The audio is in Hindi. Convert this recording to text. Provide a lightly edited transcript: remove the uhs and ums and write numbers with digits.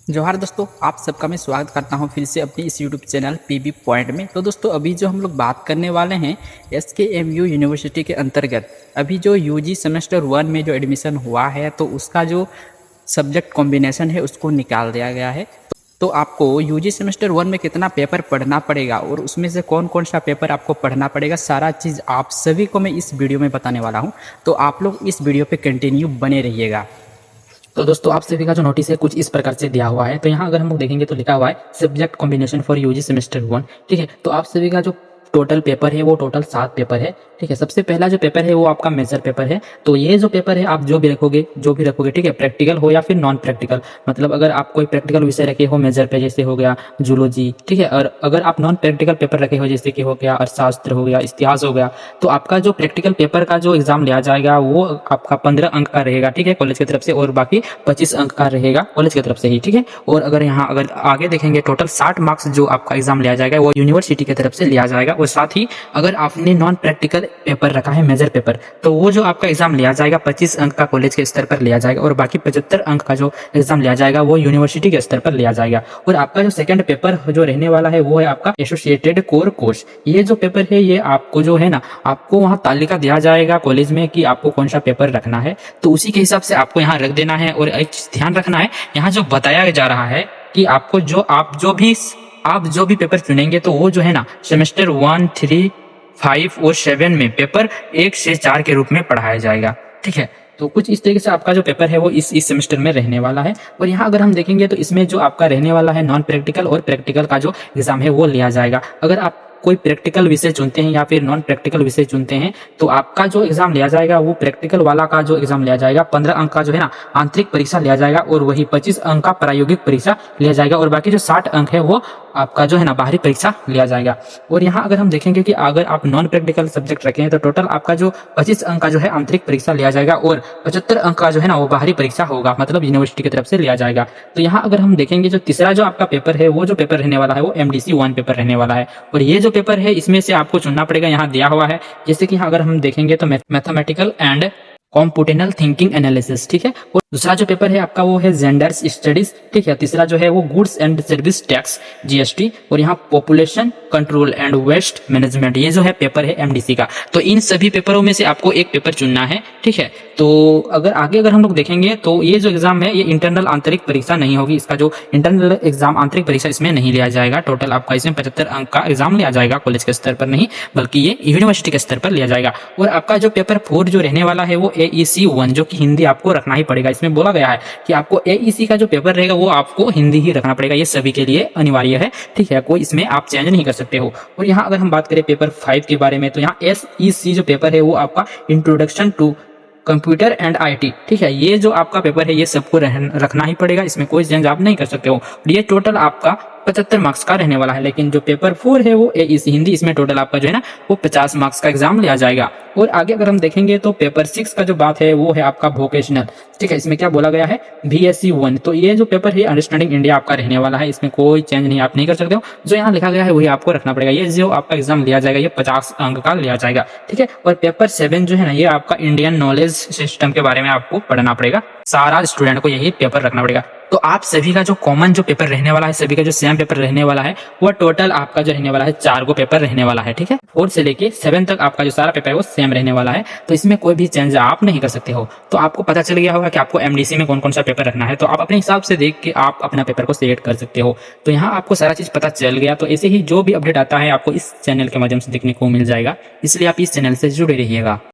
जोहार दोस्तों, आप सबका मैं स्वागत करता हूं फिर से अपनी इस यूट्यूब चैनल पीबी पॉइंट में। तो दोस्तों अभी जो हम लोग बात करने वाले हैं एसकेएमयू यूनिवर्सिटी के अंतर्गत अभी जो यूजी सेमेस्टर 1 में जो एडमिशन हुआ है तो उसका जो सब्जेक्ट कॉम्बिनेशन है उसको निकाल दिया गया है। तो आपको यूजी सेमेस्टर 1 में कितना पेपर पढ़ना पड़ेगा और उसमें से कौन कौन सा पेपर आपको पढ़ना पड़ेगा, सारा चीज़ आप सभी को मैं इस वीडियो में बताने वाला हूँ। तो आप लोग इस वीडियो पे कंटिन्यू बने रहिएगा। तो दोस्तों आप सभी का जो नोटिस है कुछ इस प्रकार से दिया हुआ है। तो यहाँ अगर हम लोग देखेंगे तो लिखा हुआ है subject combination for UG semester 1। ठीक है, तो आप सभी का जो टोटल पेपर है वो टोटल 7 पेपर है। ठीक है, सबसे पहला जो पेपर है वो आपका मेजर पेपर है। तो ये जो पेपर है आप जो भी रखोगे ठीक है, प्रैक्टिकल हो या फिर नॉन प्रैक्टिकल, मतलब अगर आप कोई प्रैक्टिकल विषय रखे हो मेजर पे, जैसे हो गया जूलॉजी, ठीक है, और अगर आप नॉन प्रैक्टिकल पेपर रखे हो जैसे कि हो गया अर्थशास्त्र हो गया, इतिहास हो गया, तो आपका जो प्रैक्टिकल पेपर का जो एग्जाम लिया जाएगा वो आपका 15 अंक का रहेगा। ठीक है, कॉलेज की तरफ से, और बाकी 25 अंक का रहेगा कॉलेज की तरफ से ही। ठीक है, और अगर आगे देखेंगे टोटल 60 मार्क्स जो आपका एग्जाम लिया जाएगा वो यूनिवर्सिटी की तरफ से लिया जाएगा। और साथ ही अगर आपने नॉन प्रैक्टिकल पेपर रखा है मेजर पेपर, तो वो जो आपका एग्जाम लिया जाएगा 25 अंक का कॉलेज के स्तर पर लिया जाएगा, और बाकी 75 अंक का जो एग्जाम लिया जाएगा वो यूनिवर्सिटी के स्तर पर लिया जाएगा। और आपका जो सेकंड पेपर जो रहने वाला है वो है आपका एसोसिएटेड कोर कोर्स। ये जो पेपर है ये आपको जो है ना, आपको वहाँ तालिका दिया जाएगा कॉलेज में कि आपको कौन सा पेपर रखना है, तो उसी के हिसाब से आपको यहाँ रख देना है। और एक ध्यान रखना है, यहाँ जो बताया जा रहा है कि आपको आप जो भी पेपर चुनेंगे तो वो जो है ना सेमेस्टर 1, 3, 5 और 7 में पेपर 1 से 4 के रूप में पढ़ाया जाएगा। ठीक है, तो कुछ इस तरीके से आपका जो पेपर है वो इस सेमेस्टर में रहने वाला है। और यहाँ अगर हम देखेंगे तो इसमें जो आपका रहने वाला है नॉन प्रैक्टिकल और प्रैक्टिकल का जो एग्जाम है वो लिया जाएगा। अगर आप कोई प्रैक्टिकल विषय चुनते हैं या फिर नॉन प्रैक्टिकल विषय चुनते हैं तो आपका जो एग्जाम लिया जाएगा वो प्रैक्टिकल वाला का जो एग्जाम लिया जाएगा 15 अंक का जो है ना आंतरिक परीक्षा लिया जाएगा, और वही 25 अंक का प्रायोगिक परीक्षा लिया जाएगा, और बाकी जो 60 अंक है वो आपका जो है ना बाहरी परीक्षा लिया जाएगा। और यहाँ अगर हम देखेंगे कि अगर आप नॉन प्रैक्टिकल सब्जेक्ट रखें तो टोटल आपका जो 25 अंक का जो है आंतरिक परीक्षा लिया जाएगा, और 75 अंक का जो है ना वो बाहरी परीक्षा होगा, मतलब यूनिवर्सिटी की तरफ से लिया जाएगा। तो यहाँ अगर हम देखेंगे जो तीसरा जो आपका पेपर है वो जो पेपर रहने वाला है वो MDC 1 पेपर रहने वाला है। और ये जो पेपर है इसमें से आपको चुनना पड़ेगा, यहाँ दिया हुआ है जैसे कि अगर हम देखेंगे तो mathematical and computational thinking analysis. ठीक है, और दूसरा जो पेपर है आपका वो है जेंडर्स स्टडीज। ठीक है, तीसरा जो है वो goods and service tax GST, और यहाँ population control and waste management, ये जो है पेपर है MDC का। तो इन सभी पेपरों में से आपको एक पेपर चुनना है। ठीक है, तो अगर हम लोग देखेंगे तो ये जो एग्जाम है ये इंटरनल आंतरिक परीक्षा नहीं होगी, इसका जो इंटरनल एग्जाम आंतरिक परीक्षा इसमें नहीं लिया जाएगा। टोटल आपका इसमें 75 अंक का एग्जाम लिया जाएगा कॉलेज के स्तर पर नहीं, बल्कि ये यूनिवर्सिटी के स्तर पर लिया जाएगा। और आपका जो पेपर 4 जो रहने वाला है वो AEC 1, जो कि हिंदी आपको रखना ही पड़ेगा। इसमें बोला गया है कि आपको AEC का जो पेपर रहेगा वो आपको हिंदी ही रखना पड़ेगा, ये सभी के लिए अनिवार्य है। ठीक है, कोई इसमें आप चेंज नहीं कर सकते हो। और यहाँ अगर हम बात करें पेपर 5 के बारे में तो यहाँ SEC जो पेपर है वो आपका introduction to computer and IT। ठीक है, ये जो आपका पेपर है ये सबको रखना ही पड़ेगा, इसमें कोई चेंज आप नहीं कर सकते हो। ये टोटल आपका 75 मार्क्स का रहने वाला है। लेकिन जो पेपर 4 है वो AEC हिंदी, इसमें टोटल आपका जो है ना वो 50 मार्क्स का एग्जाम लिया जाएगा। और आगे अगर हम देखेंगे तो पेपर 6 का जो बात है वो है आपका वोकेशनल। ठीक है, इसमें क्या बोला गया है VSC 1। तो ये जो पेपर है अंडरस्टैंडिंग इंडिया आपका रहने वाला है, इसमें कोई चेंज नहीं आप नहीं कर सकते हो, जो यहाँ लिखा गया है वही आपको रखना पड़ेगा। ये जो आपका एग्जाम लिया जाएगा ये 50 अंक का लिया जाएगा। ठीक है, और पेपर 7 जो है ना ये आपका इंडियन नॉलेज सिस्टम के बारे में आपको पढ़ना पड़ेगा, सारा स्टूडेंट को यही पेपर रखना पड़ेगा। तो आप सभी का जो कॉमन जो पेपर रहने वाला है, सभी का जो सेम पेपर रहने वाला है वो टोटल आपका जो रहने वाला है 4 को पेपर रहने वाला है। ठीक है, 4 से लेके 7 तक आपका जो सारा पेपर है वो सेम रहने वाला है, तो इसमें कोई भी चेंज आप नहीं कर सकते हो। तो आपको पता चल गया होगा कि आपको MDC में कौन कौन सा पेपर रखना है, तो आप अपने हिसाब से देख के आप अपना पेपर को सिलेक्ट कर सकते हो। तो यहाँ आपको सारा चीज पता चल गया। तो ऐसे ही जो भी अपडेट आता है आपको इस चैनल के माध्यम से देखने को मिल जाएगा, इसलिए आप इस चैनल से जुड़े रहिएगा।